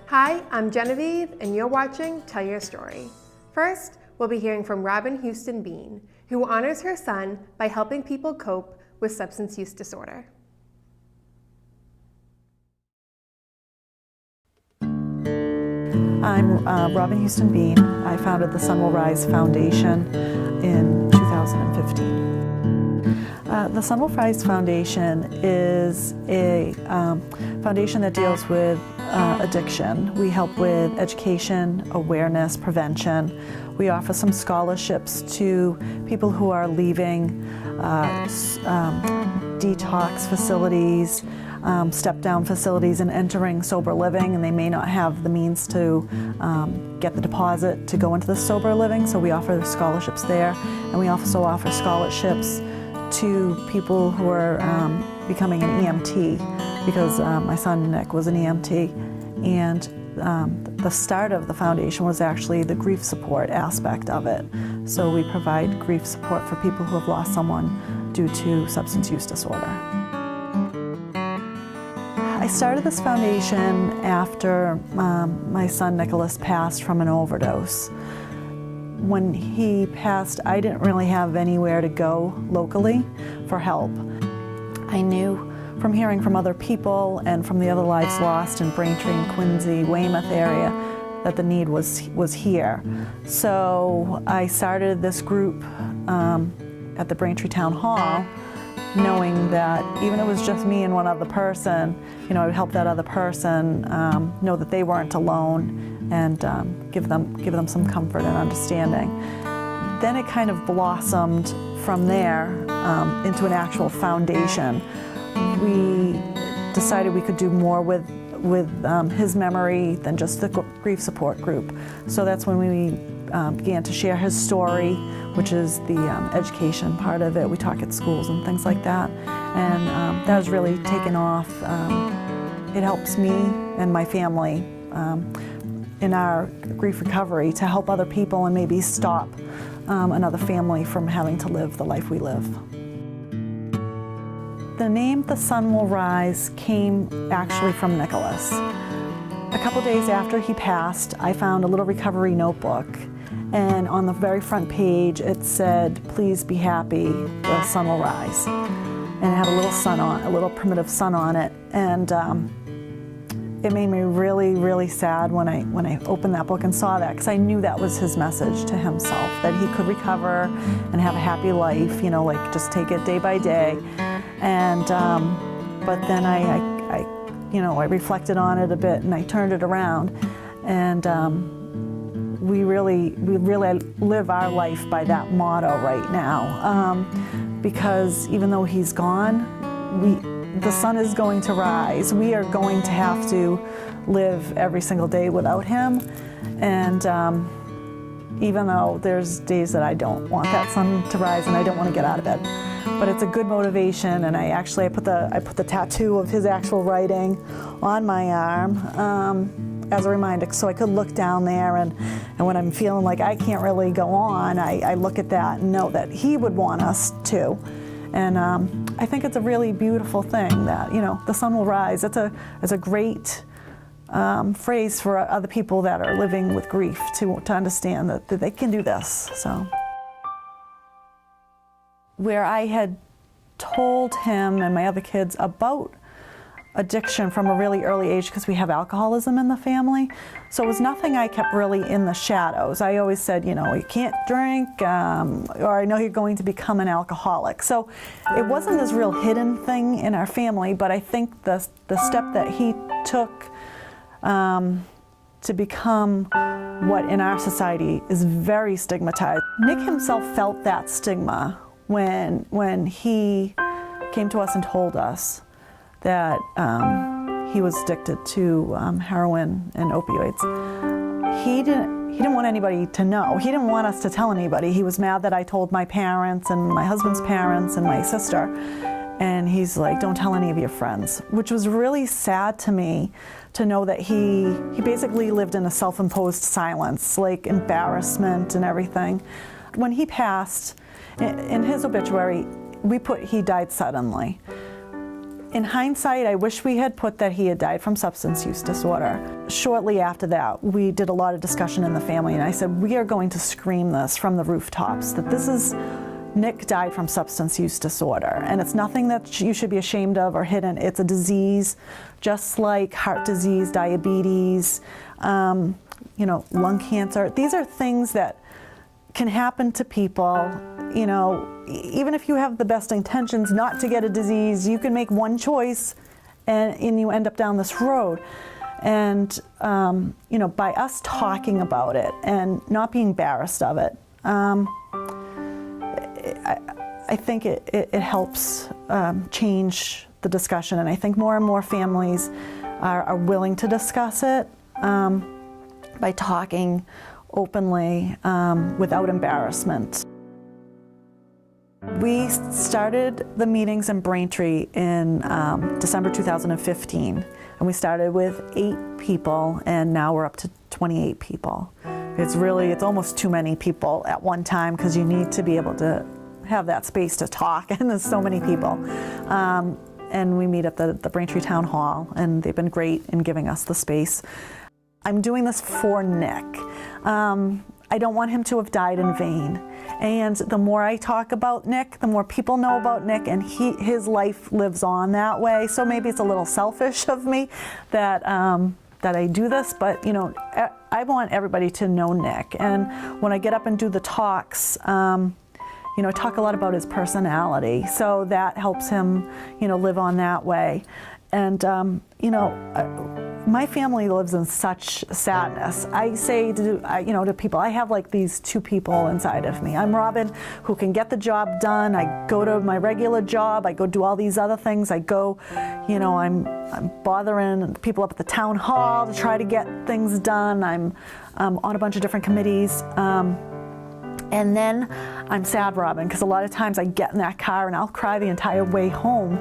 Hi, I'm Genevieve, and you're watching Tell Your Story. First, we'll be hearing from Robin Houston Bean, who honors her son by helping people cope with substance use disorder. I'm Robin Houston Bean. I founded the Sun Will Rise Foundation in 2015. The Sun Will Rise Foundation is a foundation that deals with addiction. We help with education, awareness, prevention. We offer some scholarships to people who are leaving detox facilities, step-down facilities, and entering sober living, and they may not have the means to get the deposit to go into the sober living, so we offer scholarships there. And we also offer scholarships to people who are becoming an EMT, because my son Nick was an EMT, and the start of the foundation was actually the grief support aspect of it. So we provide grief support for people who have lost someone due to substance use disorder. I started this foundation after my son Nicholas passed from an overdose. When he passed, I didn't really have anywhere to go locally for help. I knew from hearing from other people and from the other lives lost in Braintree and Quincy, Weymouth area, that the need was here. So I started this group at the Braintree Town Hall, knowing that even if it was just me and one other person, I would help that other person know that they weren't alone, and give them some comfort and understanding. Then it kind of blossomed from there into an actual foundation. We decided we could do more with his memory than just the grief support group. So that's when we began to share his story, which is the education part of it. We talk at schools and things like that. And that has really taken off. It helps me and my family in our grief recovery to help other people and maybe stop another family from having to live the life we live. The name The Sun Will Rise came actually from Nicholas. A couple days after he passed, I found a little recovery notebook, and on the very front page it said, "Please be happy, the sun will rise." And it had a little sun on, a little primitive sun on it, and it made me really, really sad when I opened that book and saw that, because I knew that was his message to himself, that he could recover and have a happy life, like just take it day by day. And but then I reflected on it a bit, and I turned it around, and we really live our life by that motto right now, because even though he's gone, the sun is going to rise. We are going to have to live every single day without him, and even though there's days that I don't want that sun to rise and I don't want to get out of bed, but it's a good motivation. And I put the tattoo of his actual writing on my arm as a reminder, so I could look down there, and when I'm feeling like I can't really go on, I look at that and know that he would want us to. And I think it's a really beautiful thing that, the sun will rise. It's a great phrase for other people that are living with grief to understand that they can do this. So, where I had told him and my other kids about addiction from a really early age, because we have alcoholism in the family, so it was nothing I kept really in the shadows. I always said, you can't drink, or I know you're going to become an alcoholic. So it wasn't this real hidden thing in our family, but I think the step that he took to become what in our society is very stigmatized. Nick himself felt that stigma when he came to us and told us that he was addicted to heroin and opioids. He didn't want anybody to know. He didn't want us to tell anybody. He was mad that I told my parents and my husband's parents and my sister. And he's like, "Don't tell any of your friends," which was really sad to me to know that he basically lived in a self-imposed silence, like embarrassment and everything. When he passed, in his obituary, we put he died suddenly. In hindsight, I wish we had put that he had died from substance use disorder. Shortly after that, we did a lot of discussion in the family, and I said, we are going to scream this from the rooftops, that this is Nick died from substance use disorder, and it's nothing that you should be ashamed of or hidden. It's a disease, just like heart disease, diabetes, lung cancer. These are things that can happen to people. Even if you have the best intentions not to get a disease, you can make one choice, and you end up down this road. And by us talking about it and not being embarrassed of it, I think it helps change the discussion, and I think more and more families are willing to discuss it by talking openly without embarrassment. We started the meetings in Braintree in December 2015, and we started with 8 people, and now we're up to 28 people. It's almost too many people at one time, because you need to be able to have that space to talk, and there's so many people. And we meet at the Braintree Town Hall, and they've been great in giving us the space. I'm doing this for Nick. I don't want him to have died in vain. And the more I talk about Nick, the more people know about Nick, and his life lives on that way. So maybe it's a little selfish of me that I do this, but I want everybody to know Nick. And when I get up and do the talks, I talk a lot about his personality, so that helps him, live on that way. And, my family lives in such sadness. I say to people, I have like these 2 people inside of me. I'm Robin, who can get the job done. I go to my regular job. I go do all these other things. I go, I'm bothering people up at the town hall to try to get things done. I'm on a bunch of different committees. And then I'm sad Robin, because a lot of times I get in that car and I'll cry the entire way home.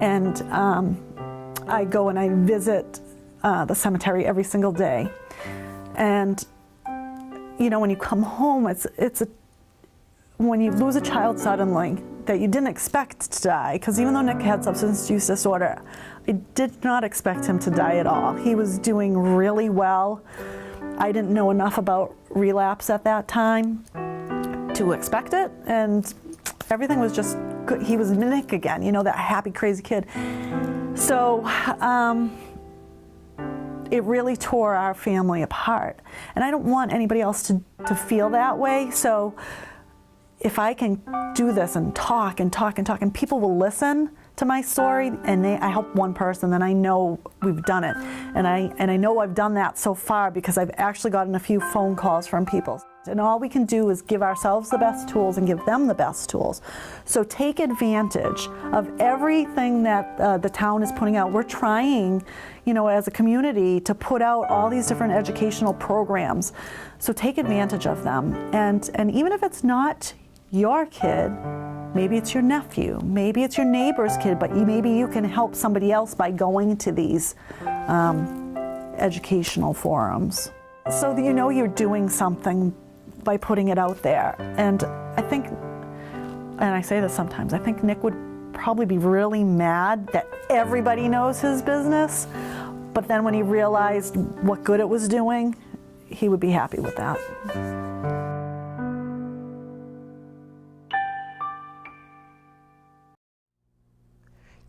And I go and I visit the cemetery every single day. And when you come home, when you lose a child suddenly that you didn't expect to die, because even though Nick had substance use disorder, I did not expect him to die at all. He was doing really well. I didn't know enough about relapse at that time to expect it, and everything was just good. He was Nick again, that happy, crazy kid. So it really tore our family apart, and I don't want anybody else to feel that way. So if I can do this and talk and talk and talk, and people will listen to my story, and I help one person, then I know we've done it. And I know I've done that so far, because I've actually gotten a few phone calls from people. And all we can do is give ourselves the best tools and give them the best tools. So take advantage of everything that the town is putting out. We're trying, as a community, to put out all these different educational programs. So take advantage of them. And even if it's not your kid, maybe it's your nephew, maybe it's your neighbor's kid, but maybe you can help somebody else by going to these educational forums. So that you're doing something by putting it out there. And I think, and I say this sometimes, I think Nick would probably be really mad that everybody knows his business, but then when he realized what good it was doing, he would be happy with that.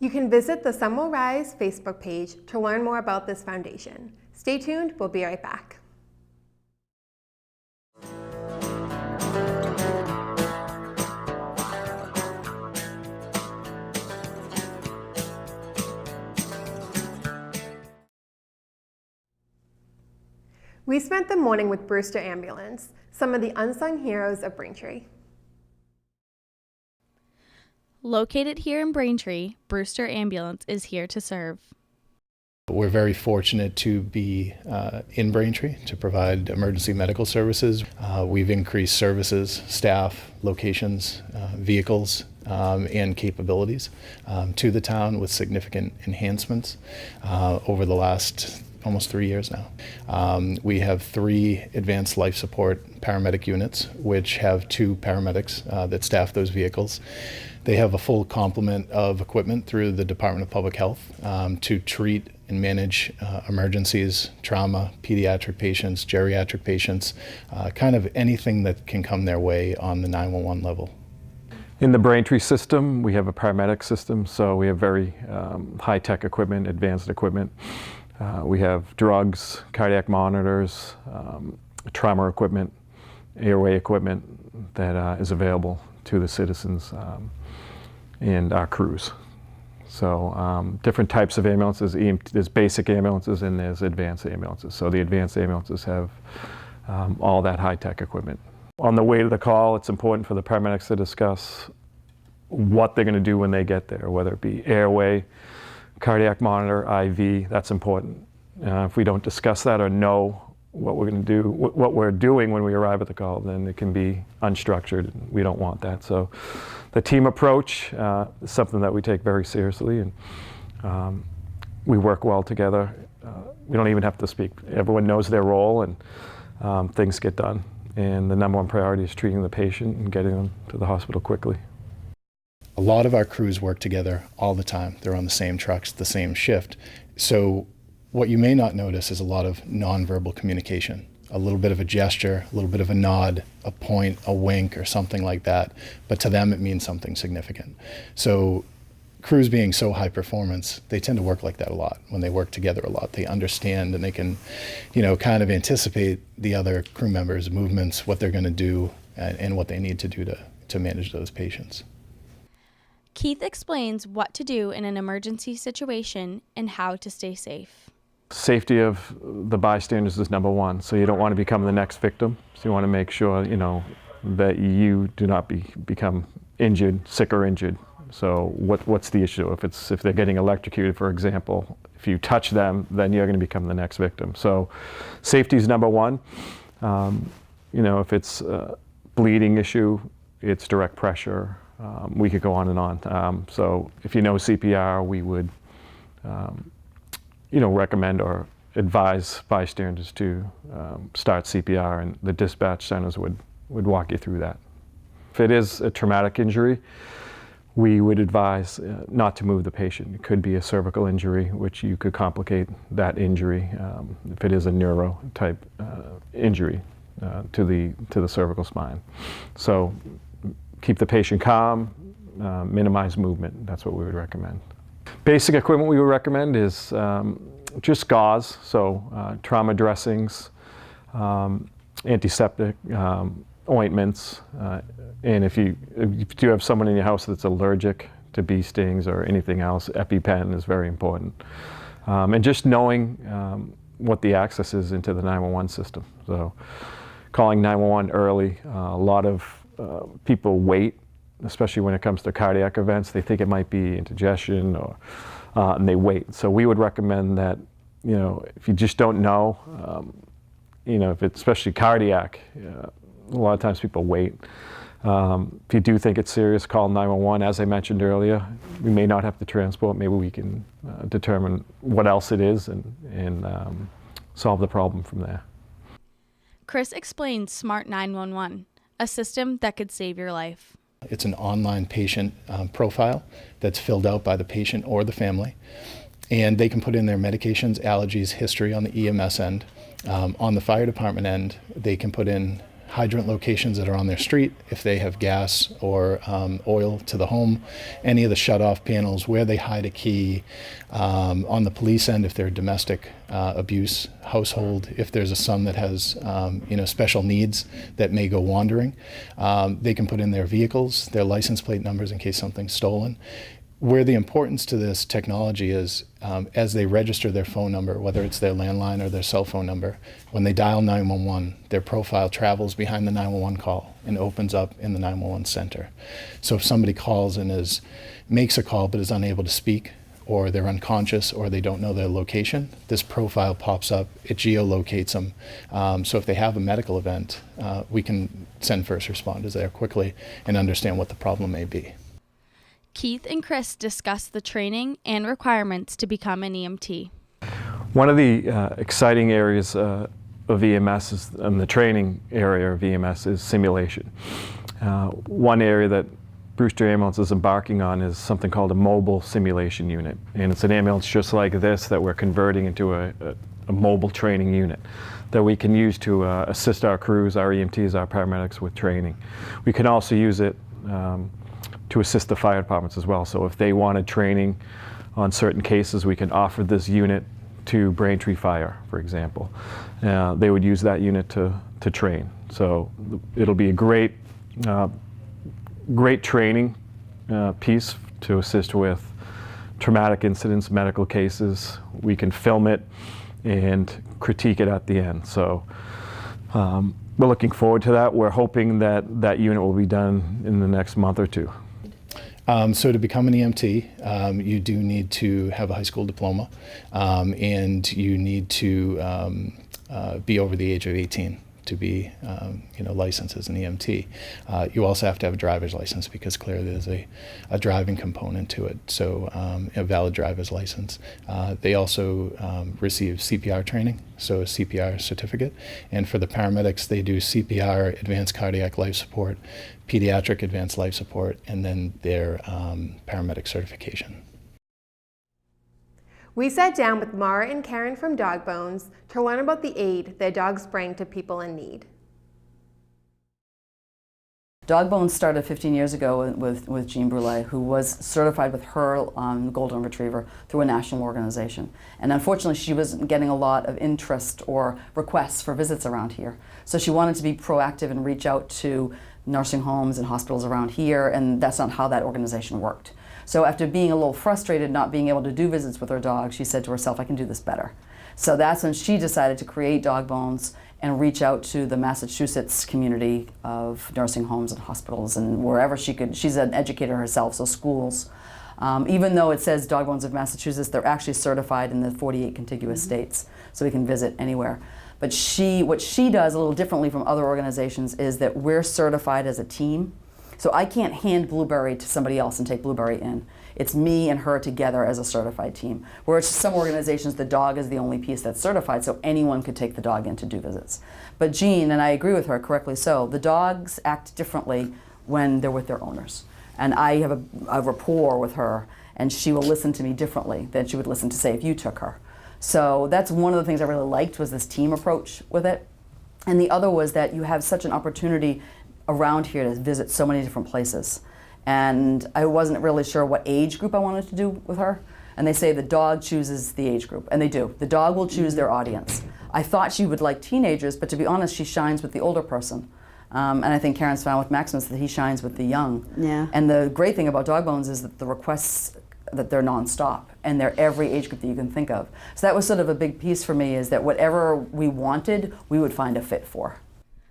You can visit the Sun Will Rise Facebook page to learn more about this foundation. Stay tuned, we'll be right back. We spent the morning with Brewster Ambulance, some of the unsung heroes of Braintree. Located here in Braintree, Brewster Ambulance is here to serve. We're very fortunate to be in Braintree to provide emergency medical services. We've increased services, staff, locations, vehicles, and capabilities to the town with significant enhancements over the last almost 3 years now. We have 3 advanced life support paramedic units, which have 2 paramedics that staff those vehicles. They have a full complement of equipment through the Department of Public Health to treat and manage emergencies, trauma, pediatric patients, geriatric patients, kind of anything that can come their way on the 911 level. In the Braintree system, we have a paramedic system, so we have very high-tech equipment, advanced equipment. We have drugs, cardiac monitors, trauma equipment, airway equipment that is available to the citizens and our crews. So different types of ambulances. There's basic ambulances and there's advanced ambulances. So the advanced ambulances have all that high-tech equipment. On the way to the call, it's important for the paramedics to discuss what they're going to do when they get there, whether it be airway, cardiac monitor, IV. That's important. If we don't discuss that or know what we're going to do, what we're doing when we arrive at the call, then it can be unstructured. We don't want that. So the team approach is something that we take very seriously, and we work well together. We don't even have to speak. Everyone knows their role, and things get done. And the number one priority is treating the patient and getting them to the hospital quickly. A lot of our crews work together all the time. They're on the same trucks, the same shift. So what you may not notice is a lot of nonverbal communication, a little bit of a gesture, a little bit of a nod, a point, a wink, or something like that. But to them, it means something significant. So crews being so high performance, they tend to work like that a lot. When they work together a lot, they understand and they can, kind of anticipate the other crew members' movements, what they're going to do, and what they need to do to manage those patients. Keith explains what to do in an emergency situation and how to stay safe. Safety of the bystanders is number one. So you don't want to become the next victim. So you want to make sure, that you do not become injured, sick or injured. So what's the issue? If they're getting electrocuted, for example, if you touch them, then you're going to become the next victim. So safety is number one. If it's a bleeding issue, it's direct pressure. We could go on and on. So if you know CPR, we would, recommend or advise bystanders to start CPR, and the dispatch centers would walk you through that. If it is a traumatic injury, we would advise not to move the patient. It could be a cervical injury, which you could complicate that injury if it is a neuro type injury to the cervical spine. So keep the patient calm, minimize movement. That's what we would recommend. Basic equipment we would recommend is just gauze, so trauma dressings, antiseptic, ointments, and if you do have someone in your house that's allergic to bee stings or anything else, EpiPen is very important. And just knowing what the access is into the 911 system. So calling 911 early, a lot of people wait, especially when it comes to cardiac events. They think it might be indigestion, and they wait. So we would recommend that, if you just don't know, if it's especially cardiac, a lot of times people wait. If you do think it's serious, call 911. As I mentioned earlier, we may not have to transport. Maybe we can determine what else it is and solve the problem from there. Chris explains Smart 911, a system that could save your life. It's an online patient profile that's filled out by the patient or the family, and they can put in their medications, allergies, history on the EMS end. On the fire department end, they can put in hydrant locations that are on their street, if they have gas or oil to the home, any of the shut-off panels, where they hide a key. On the police end, if they're domestic abuse household, if there's a son that has special needs that may go wandering, they can put in their vehicles, their license plate numbers in case something's stolen. Where the importance to this technology is, as they register their phone number, whether it's their landline or their cell phone number, when they dial 911, their profile travels behind the 911 call and opens up in the 911 center. So if somebody calls and makes a call but is unable to speak, or they're unconscious, or they don't know their location, this profile pops up, it geolocates them. So if they have a medical event, we can send first responders there quickly and understand what the problem may be. Keith and Chris discuss the training and requirements to become an EMT. One of the exciting areas of EMS is, and the training area of EMS, is simulation. One area that Brewster Ambulance is embarking on is something called a mobile simulation unit. And it's an ambulance just like this that we're converting into a mobile training unit that we can use to assist our crews, our EMTs, our paramedics with training. We can also use it to assist the fire departments as well. So if they wanted training on certain cases, we can offer this unit to Braintree Fire, for example. They would use that unit to train. So it'll be a great training piece to assist with traumatic incidents, medical cases. We can film it and critique it at the end. So we're looking forward to that. We're hoping that that unit will be done in the next month or two. So to become an EMT, you do need to have a high school diploma, and you need to be over the age of 18 to be licensed as an EMT. You also have to have a driver's license because clearly there's a driving component to it, so a valid driver's license. They also receive CPR training, so a CPR certificate, and for the paramedics they do CPR, advanced cardiac life support, pediatric advanced life support, and then their paramedic certification. We sat down with Mara and Karen from Dog Bones to learn about the aid their dogs bring to people in need. Dog Bones started 15 years ago with Jean Brulé, who was certified with her Golden Retriever through a national organization. And unfortunately, she wasn't getting a lot of interest or requests for visits around here. So she wanted to be proactive and reach out to nursing homes and hospitals around here, and that's not how that organization worked. So after being a little frustrated not being able to do visits with her dog, she said to herself, I can do this better. So that's when she decided to create Dog Bones and reach out to the Massachusetts community of nursing homes and hospitals and wherever she could. She's an educator herself, so schools. Even though it says Dog Bones of Massachusetts, they're actually certified in the 48 contiguous states, so we can visit anywhere. But what she does a little differently from other organizations is that we're certified as a team. So I can't hand Blueberry to somebody else and take Blueberry in. It's me and her together as a certified team. Whereas some organizations, the dog is the only piece that's certified, so anyone could take the dog in to do visits. But Jean, and I agree with her, correctly so, the dogs act differently when they're with their owners. And I have a rapport with her, and she will listen to me differently than she would listen to, say, if you took her. So that's one of the things I really liked, was this team approach with it. And the other was that you have such an opportunity around here to visit so many different places. And I wasn't really sure what age group I wanted to do with her. And they say the dog chooses the age group, and they do. The dog will choose their audience. I thought she would like teenagers, but to be honest, she shines with the older person. And I think Karen's found with Maximus that he shines with the young. Yeah. And the great thing about Dog Bones is that the requests, that they're nonstop, and they're every age group that you can think of. So that was sort of a big piece for me, is that whatever we wanted, we would find a fit for.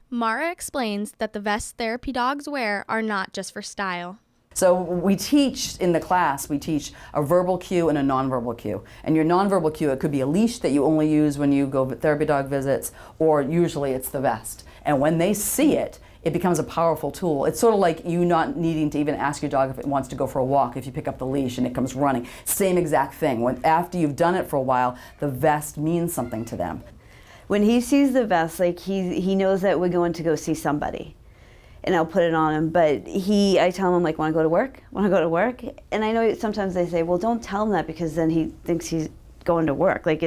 Mara explains that the vests therapy dogs wear are not just for style. So we teach in the class, we teach a verbal cue and a nonverbal cue. And your nonverbal cue, it could be a leash that you only use when you go therapy dog visits, or usually it's the vest. And when they see it, it becomes a powerful tool. It's sort of like you not needing to even ask your dog if it wants to go for a walk if you pick up the leash and it comes running. Same exact thing. After you've done it for a while, the vest means something to them. When he sees the vest, like he knows that we're going to go see somebody, and I'll put it on him. But I tell him, like, want to go to work? Want to go to work? And I know sometimes they say, well, don't tell him that because then he thinks he's going to work. Like,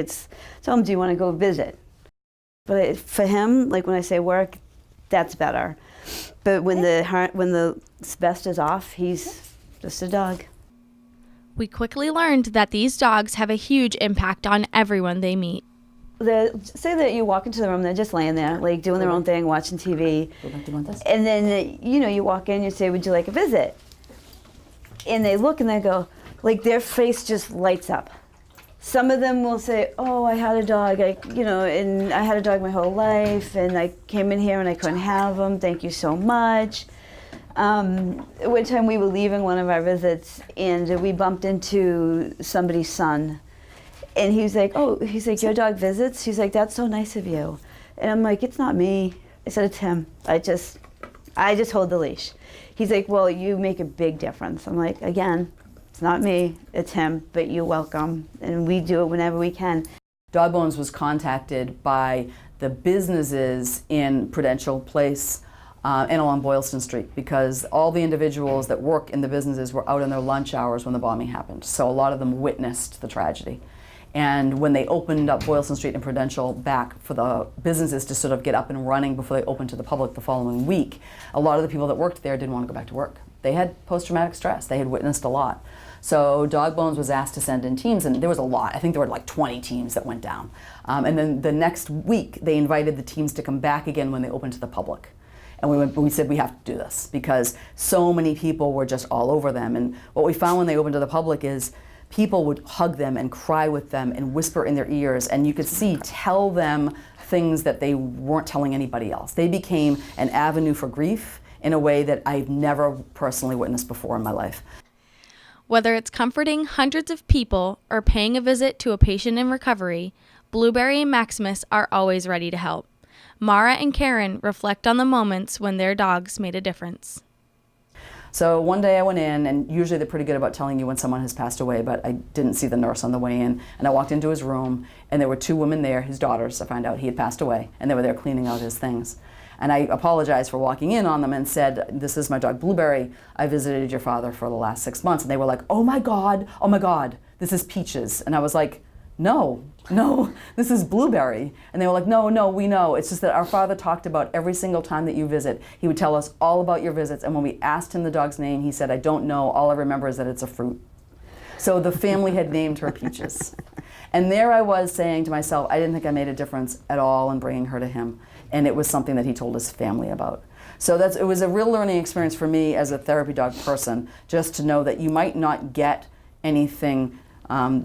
tell him, do you want to go visit? But for him, like when I say work, that's better. But when the vest is off, he's just a dog. We quickly learned that these dogs have a huge impact on everyone they meet. Say that you walk into the room, they're just laying there, like doing their own thing, watching TV. And then, you walk in, you say, would you like a visit? And they look and they go, like their face just lights up. Some of them will say, oh, I had a dog, and I had a dog my whole life, and I came in here and I couldn't have him, thank you so much. One time we were leaving one of our visits and we bumped into somebody's son. And he's like, your dog visits? He's like, that's so nice of you. And I'm like, it's not me. I said, it's him. I just hold the leash. He's like, well, you make a big difference. I'm like, again, it's not me, it's him, but you're welcome. And we do it whenever we can. Dog Bones was contacted by the businesses in Prudential Place and along Boylston Street, because all the individuals that work in the businesses were out in their lunch hours when the bombing happened. So a lot of them witnessed the tragedy. And when they opened up Boylston Street and Prudential back for the businesses to sort of get up and running before they opened to the public the following week, a lot of the people that worked there didn't want to go back to work. They had post-traumatic stress. They had witnessed a lot. So Dog Bones was asked to send in teams, and there was a lot. I think there were like 20 teams that went down. And then the next week, they invited the teams to come back again when they opened to the public. And we said, we have to do this because so many people were just all over them. And what we found when they opened to the public is people would hug them and cry with them and whisper in their ears, and you could tell them things that they weren't telling anybody else. They became an avenue for grief in a way that I've never personally witnessed before in my life. Whether it's comforting hundreds of people or paying a visit to a patient in recovery, Blueberry and Maximus are always ready to help. Mara and Karen reflect on the moments when their dogs made a difference. So one day I went in, and usually they're pretty good about telling you when someone has passed away, but I didn't see the nurse on the way in. And I walked into his room, and there were two women there, his daughters. I found out he had passed away, and they were there cleaning out his things. And I apologized for walking in on them and said, "This is my dog Blueberry. I visited your father for the last 6 months." And they were like, oh my God, this is Peaches." And I was like, no, this is Blueberry. And they were like, no, we know. It's just that our father talked about every single time that you visit. He would tell us all about your visits. And when we asked him the dog's name, he said, "I don't know. All I remember is that it's a fruit." So the family had named her Peaches. And there I was saying to myself, I didn't think I made a difference at all in bringing her to him. And it was something that he told his family about. So it was a real learning experience for me as a therapy dog person, just to know that you might not get anything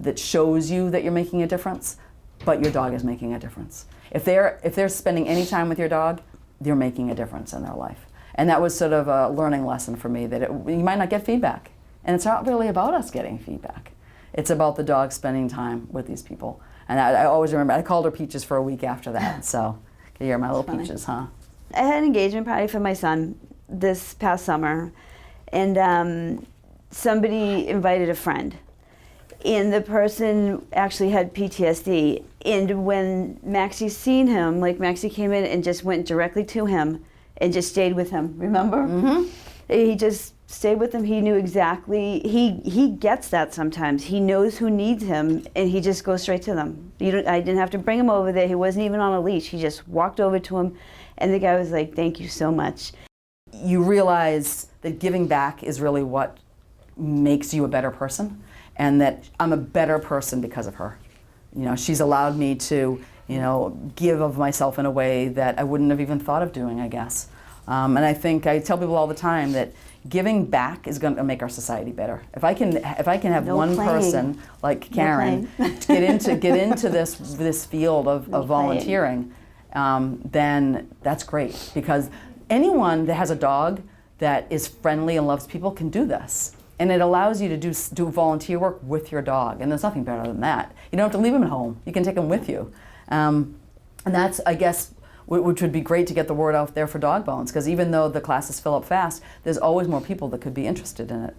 that shows you that you're making a difference, but your dog is making a difference. If they're spending any time with your dog, they're making a difference in their life. And that was sort of a learning lesson for me, that you might not get feedback. And it's not really about us getting feedback. It's about the dog spending time with these people. And I always remember, I called her Peaches for a week after that. So you're my little Peaches, huh? I had an engagement party for my son this past summer, and somebody invited a friend. And the person actually had PTSD. And when Maxie seen him, like Maxie came in and just went directly to him and just stayed with him, remember? Mm-hmm. He just stayed with him. He knew exactly, he gets that sometimes. He knows who needs him, and he just goes straight to them. I didn't have to bring him over there. He wasn't even on a leash. He just walked over to him, and the guy was like, "Thank you so much." You realize that giving back is really what makes you a better person, and that I'm a better person because of her. You know, she's allowed me to, give of myself in a way that I wouldn't have even thought of doing, I guess. And I think I tell people all the time that giving back is going to make our society better. If I can have one person like Karen get into this field of volunteering, then that's great, because anyone that has a dog that is friendly and loves people can do this. And it allows you to do volunteer work with your dog, and there's nothing better than that. You don't have to leave him at home. You can take him with you. And that's, I guess, which would be great to get the word out there for Dog Bones, because even though the classes fill up fast, there's always more people that could be interested in it.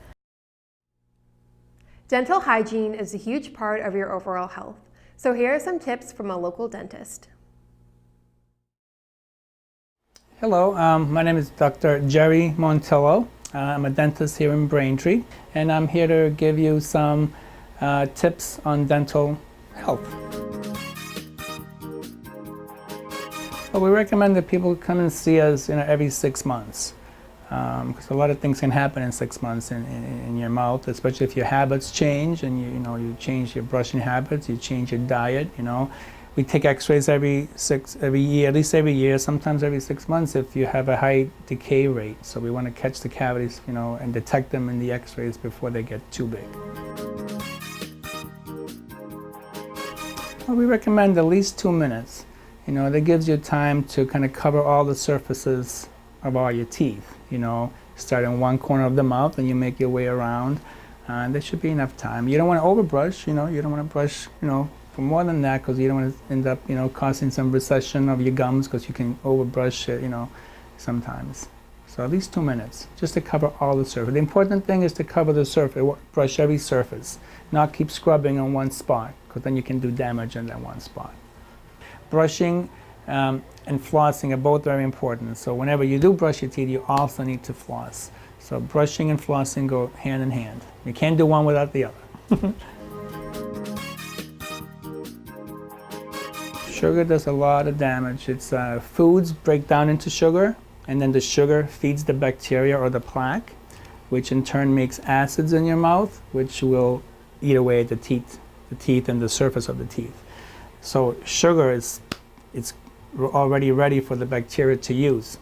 Dental hygiene is a huge part of your overall health. So here are some tips from a local dentist. Hello, my name is Dr. Jerry Montello. I'm a dentist here in Braintree, and I'm here to give you some tips on dental health. Well, we recommend that people come and see us every 6 months, because a lot of things can happen in 6 months in your mouth, especially if your habits change and you change your brushing habits, you change your diet. We take x-rays every year, at least every year, sometimes every 6 months if you have a high decay rate. So we want to catch the cavities, and detect them in the x-rays before they get too big. Well, we recommend at least 2 minutes. That gives you time to kind of cover all the surfaces of all your teeth. Start in one corner of the mouth and you make your way around. There should be enough time. You don't want to overbrush, you don't want to brush, for more than that, because you don't want to end up, causing some recession of your gums, because you can overbrush it, sometimes. So at least 2 minutes, just to cover all the surface. The important thing is to cover the surface, brush every surface, not keep scrubbing on one spot, because then you can do damage in that one spot. Brushing and flossing are both very important. So whenever you do brush your teeth, you also need to floss. So brushing and flossing go hand in hand. You can't do one without the other. Sugar does a lot of damage. It's foods break down into sugar, and then the sugar feeds the bacteria or the plaque, which in turn makes acids in your mouth, which will eat away at the teeth and the surface of the teeth. So sugar it's already ready for the bacteria to use,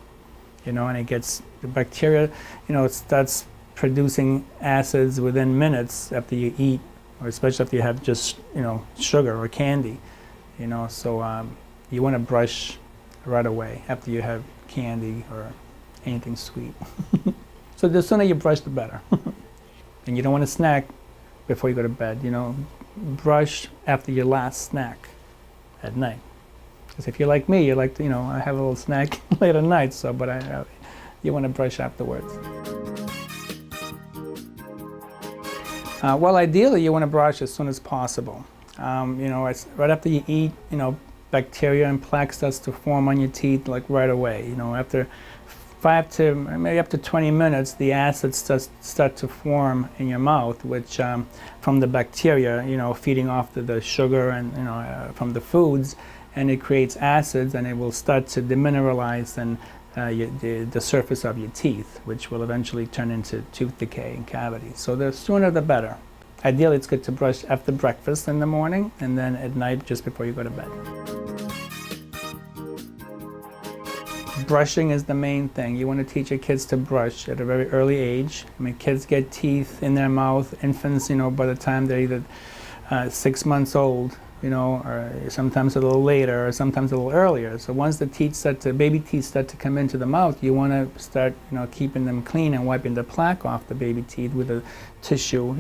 and it gets the bacteria, it starts producing acids within minutes after you eat, or especially if you have just sugar or candy, So you want to brush right away after you have candy or anything sweet. So the sooner you brush, the better. And you don't want to snack before you go to bed. Brush after your last snack at night. Because if you're like me, you like to, I have a little snack late at night. So, but you want to brush afterwards. Well, ideally, you want to brush as soon as possible. It's right after you eat. Bacteria and plaque starts to form on your teeth like right away. After 5 to maybe up to 20 minutes, the acids start to form in your mouth, which from the bacteria, feeding off the sugar and from the foods, and it creates acids, and it will start to demineralize and the surface of your teeth, which will eventually turn into tooth decay and cavities. So the sooner the better. Ideally, it's good to brush after breakfast in the morning, and then at night just before you go to bed. Brushing is the main thing. You want to teach your kids to brush at a very early age. Kids get teeth in their mouth. Infants, by the time they're either 6 months old, or sometimes a little later, or sometimes a little earlier. So once the baby teeth start to come into the mouth, you want to start, keeping them clean and wiping the plaque off the baby teeth with a tissue,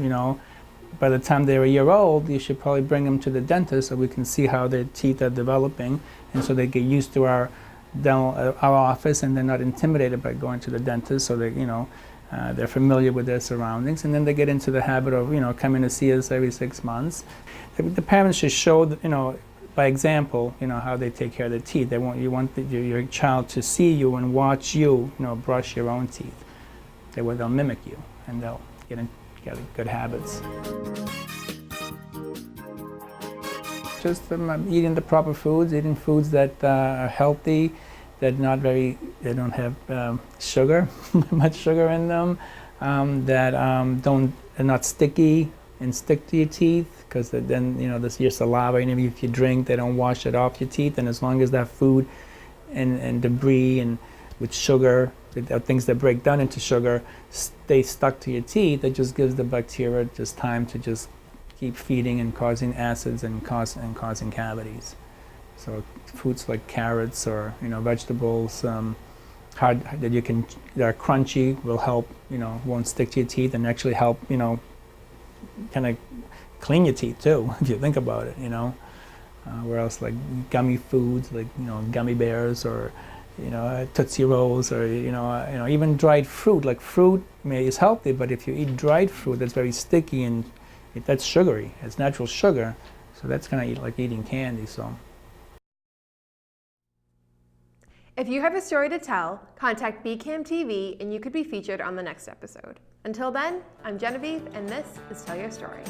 By the time they're a year old, you should probably bring them to the dentist so we can see how their teeth are developing, and so they get used to our office, and they're not intimidated by going to the dentist, so they, they're familiar with their surroundings, and then they get into the habit of, coming to see us every 6 months. The parents should show, by example, how they take care of their teeth. You want your child to see you and watch you, brush your own teeth. They'll mimic you, and they'll get good habits. Just eating the proper foods, eating foods that are healthy, they don't have sugar, much sugar in them, that are not sticky and stick to your teeth, because then your saliva, and if you drink, they don't wash it off your teeth. And as long as that food and debris and with sugar, things that break down into sugar, stay stuck to your teeth, it just gives the bacteria just time to just keep feeding and causing acids and causing cavities. So foods like carrots or vegetables that are crunchy will help, won't stick to your teeth, and actually help kind of clean your teeth too, if you think about it. Where else, like gummy foods like gummy bears or Tootsie Rolls, or even dried fruit. Like fruit is healthy, but if you eat dried fruit, that's very sticky and that's sugary. It's natural sugar, so that's kind of like eating candy. So, if you have a story to tell, contact BCAM TV and you could be featured on the next episode. Until then, I'm Genevieve, and this is Tell Your Story.